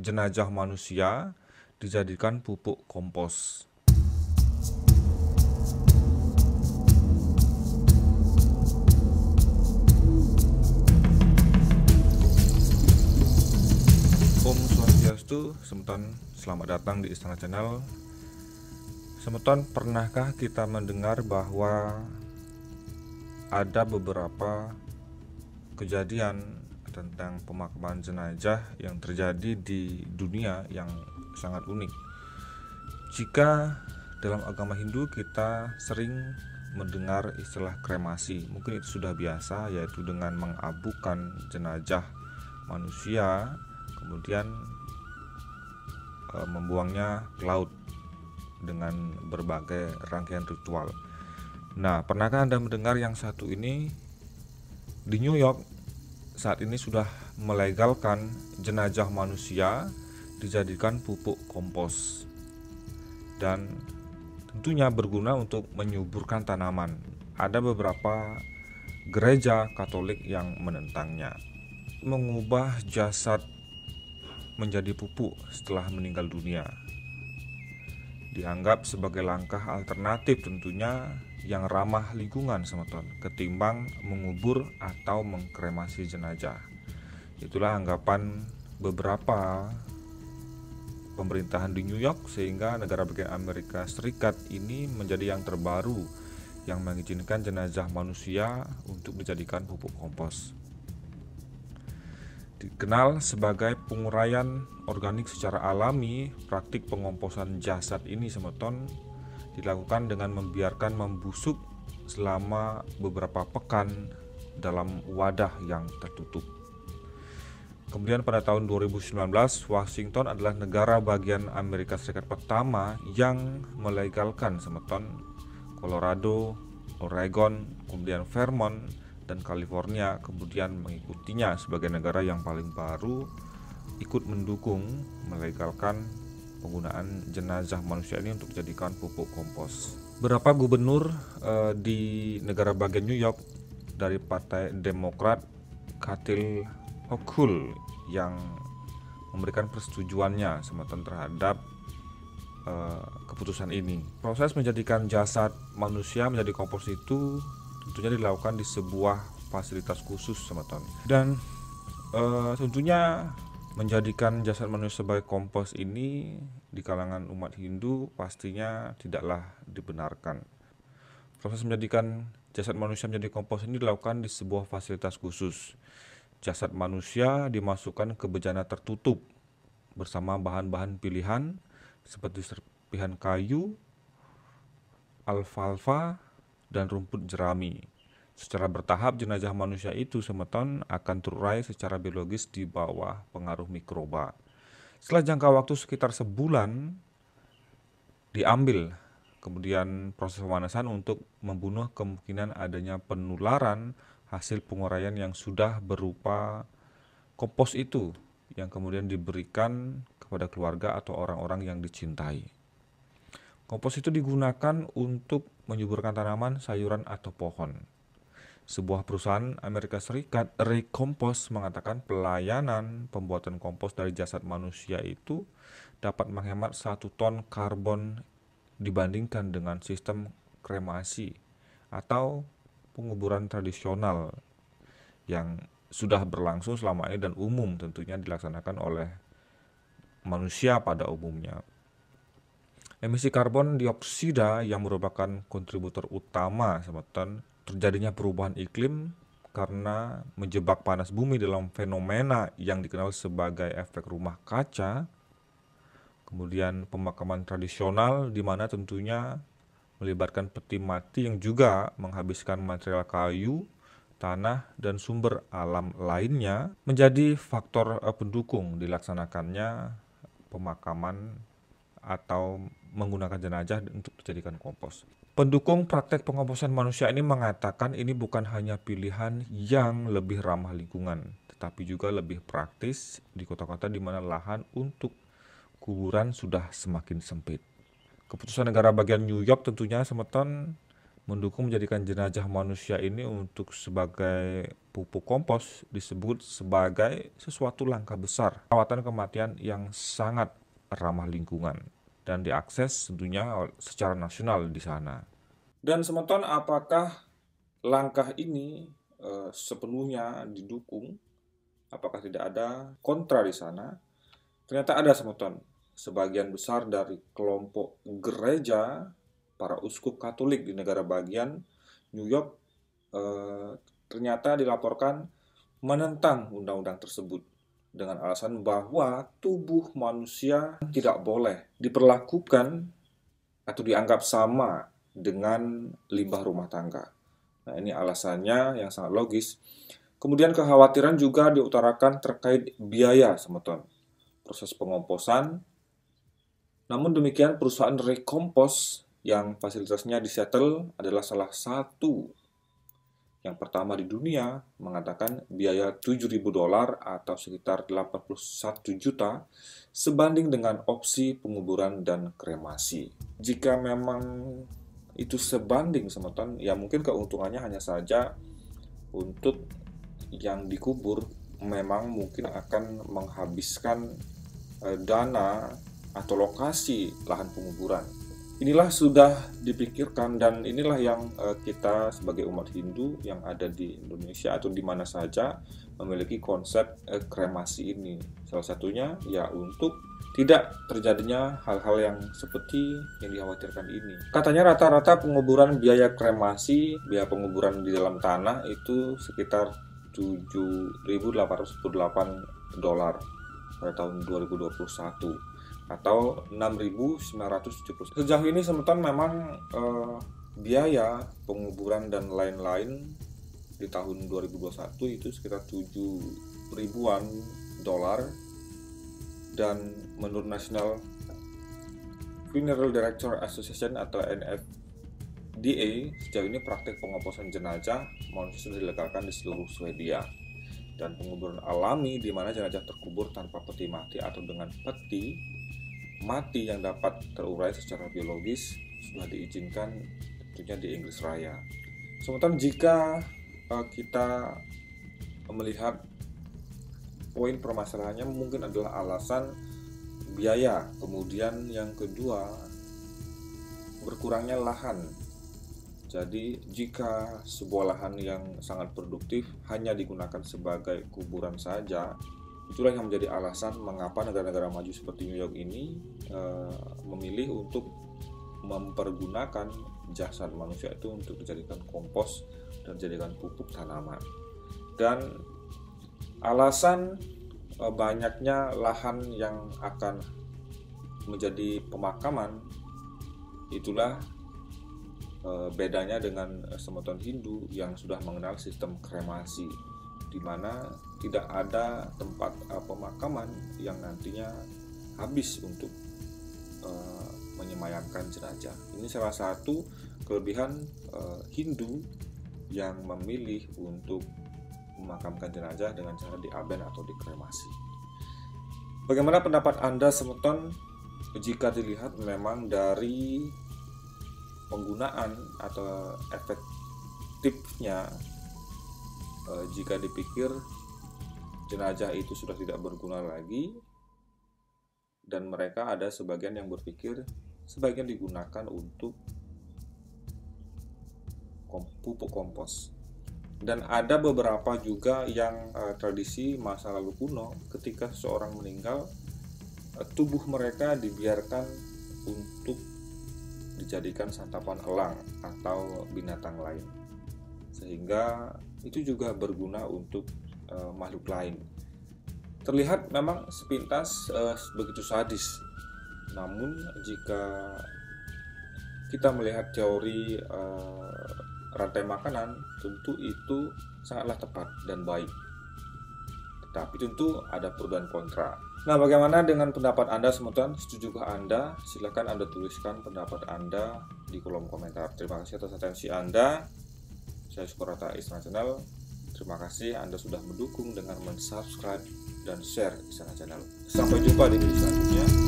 jenazah manusia dijadikan pupuk kompos. Om Swastiastu, Semeton, selamat datang di Istana Channel. Semeton, pernahkah kita mendengar bahwa ada beberapa kejadian tentang pemakaman jenazah yang terjadi di dunia yang sangat unik? Jika dalam agama Hindu kita sering mendengar istilah kremasi, mungkin itu sudah biasa, yaitu dengan mengabukan jenazah manusia kemudian membuangnya ke laut dengan berbagai rangkaian ritual. Nah, pernahkah Anda mendengar yang satu ini? Di New York saat ini sudah melegalkan jenazah manusia dijadikan pupuk kompos dan tentunya berguna untuk menyuburkan tanaman. Ada beberapa gereja Katolik yang menentangnya. Mengubah jasad menjadi pupuk setelah meninggal dunia dianggap sebagai langkah alternatif tentunya yang ramah lingkungan, Semeton, ketimbang mengubur atau mengkremasi jenazah. Itulah anggapan beberapa pemerintahan di New York, sehingga negara bagian Amerika Serikat ini menjadi yang terbaru yang mengizinkan jenazah manusia untuk dijadikan pupuk kompos. Dikenal sebagai penguraian organik secara alami, praktik pengomposan jasad ini, Semeton, dilakukan dengan membiarkan membusuk selama beberapa pekan dalam wadah yang tertutup. Kemudian pada tahun 2019, Washington adalah negara bagian Amerika Serikat pertama yang melegalkan, Semeton. Colorado, Oregon, kemudian Vermont, dan California kemudian mengikutinya sebagai negara yang paling baru ikut mendukung melegalkan penggunaan jenazah manusia ini untuk dijadikan pupuk kompos. Beberapa gubernur di negara bagian New York dari Partai Demokrat, Kathy Hochul, yang memberikan persetujuannya Semeton terhadap keputusan ini. Proses menjadikan jasad manusia menjadi kompos itu tentunya dilakukan di sebuah fasilitas khusus, Semeton. Dan tentunya menjadikan jasad manusia sebagai kompos ini di kalangan umat Hindu pastinya tidaklah dibenarkan. Proses menjadikan jasad manusia menjadi kompos ini dilakukan di sebuah fasilitas khusus. Jasad manusia dimasukkan ke bejana tertutup bersama bahan-bahan pilihan seperti serpihan kayu, alfalfa, dan rumput jerami. Secara bertahap jenazah manusia itu, Semeton, akan terurai secara biologis di bawah pengaruh mikroba. Setelah jangka waktu sekitar sebulan diambil, kemudian proses pemanasan untuk membunuh kemungkinan adanya penularan hasil penguraian yang sudah berupa kompos itu, yang kemudian diberikan kepada keluarga atau orang-orang yang dicintai. Kompos itu digunakan untuk menyuburkan tanaman, sayuran, atau pohon. Sebuah perusahaan Amerika Serikat, Recompos, mengatakan pelayanan pembuatan kompos dari jasad manusia itu dapat menghemat 1 ton karbon dibandingkan dengan sistem kremasi atau penguburan tradisional yang sudah berlangsung selama ini dan umum tentunya dilaksanakan oleh manusia pada umumnya. Emisi karbon dioksida yang merupakan kontributor utama Semeton terjadinya perubahan iklim karena menjebak panas bumi dalam fenomena yang dikenal sebagai efek rumah kaca. Kemudian pemakaman tradisional di mana tentunya melibatkan peti mati yang juga menghabiskan material kayu, tanah, dan sumber alam lainnya menjadi faktor pendukung dilaksanakannya pemakaman atau menggunakan jenazah untuk dijadikan kompos. Pendukung praktek pengomposan manusia ini mengatakan ini bukan hanya pilihan yang lebih ramah lingkungan, tetapi juga lebih praktis di kota-kota di mana lahan untuk kuburan sudah semakin sempit. Keputusan negara bagian New York tentunya, Semeton, Mendukung menjadikan jenazah manusia ini untuk sebagai pupuk kompos disebut sebagai sesuatu langkah besar perawatan kematian yang sangat ramah lingkungan dan diakses tentunya secara nasional di sana. Dan semeton, apakah langkah ini sepenuhnya didukung? Apakah tidak ada kontra di sana? Ternyata ada semeton. Sebagian besar dari kelompok gereja para uskup Katolik di negara bagian New York ternyata dilaporkan menentang undang-undang tersebut dengan alasan bahwa tubuh manusia tidak boleh diperlakukan atau dianggap sama dengan limbah rumah tangga. Nah, ini alasannya yang sangat logis. Kemudian kekhawatiran juga diutarakan terkait biaya semeton proses pengomposan. Namun demikian, perusahaan Recompos yang fasilitasnya di Seattle adalah salah satu yang pertama di dunia mengatakan biaya $7.000 atau sekitar 81 juta sebanding dengan opsi penguburan dan kremasi. Jika memang itu sebanding semeton, ya mungkin keuntungannya hanya saja untuk yang dikubur memang mungkin akan menghabiskan dana atau lokasi lahan penguburan. Inilah sudah dipikirkan dan inilah yang kita sebagai umat Hindu yang ada di Indonesia atau di mana saja memiliki konsep kremasi ini. Salah satunya ya untuk tidak terjadinya hal-hal yang seperti yang dikhawatirkan ini. Katanya rata-rata penguburan biaya kremasi, biaya penguburan di dalam tanah itu sekitar $7.848 pada tahun 2021. Atau 6.970. Sejauh ini semeton memang biaya penguburan dan lain-lain di tahun 2021 itu sekitar 7 ribuan dolar, dan menurut National Funeral Director Association atau NFDA, sejauh ini praktik pengoplosan jenazah manusia sudah dilegalkan di seluruh Swedia. Dan penguburan alami di mana jenazah terkubur tanpa peti mati atau dengan peti mati yang dapat terurai secara biologis sudah diizinkan tentunya di Inggris Raya. Sementara jika kita melihat poin permasalahannya mungkin adalah alasan biaya, kemudian yang kedua berkurangnya lahan. Jadi jika sebuah lahan yang sangat produktif hanya digunakan sebagai kuburan saja, itulah yang menjadi alasan mengapa negara-negara maju seperti New York ini memilih untuk mempergunakan jasad manusia itu untuk dijadikan kompos dan dijadikan pupuk tanaman. Dan alasan banyaknya lahan yang akan menjadi pemakaman itulah bedanya dengan semeton Hindu yang sudah mengenal sistem kremasi, di mana tidak ada tempat pemakaman yang nantinya habis untuk menyemayamkan jenazah. Ini salah satu kelebihan Hindu yang memilih untuk memakamkan jenazah dengan cara diaben atau dikremasi. Bagaimana pendapat Anda semeton jika dilihat memang dari penggunaan atau efektifnya, jika dipikir jenazah itu sudah tidak berguna lagi, dan mereka ada sebagian yang berpikir sebagian digunakan untuk pupuk kompos. Dan ada beberapa juga yang tradisi masa lalu kuno, ketika seseorang meninggal, tubuh mereka dibiarkan untuk dijadikan santapan elang atau binatang lain, sehingga itu juga berguna untuk makhluk lain. Terlihat memang sepintas begitu sadis, namun jika kita melihat teori rantai makanan, tentu itu sangatlah tepat dan baik. Tetapi tentu ada pro dan kontra. Nah, bagaimana dengan pendapat Anda semeton? Setujukah Anda? Silakan Anda tuliskan pendapat Anda di kolom komentar. Terima kasih atas atensi Anda. Saya Sukarata Istana Channel. Terima kasih Anda sudah mendukung dengan mensubscribe dan share Istana Channel. Sampai jumpa di video selanjutnya.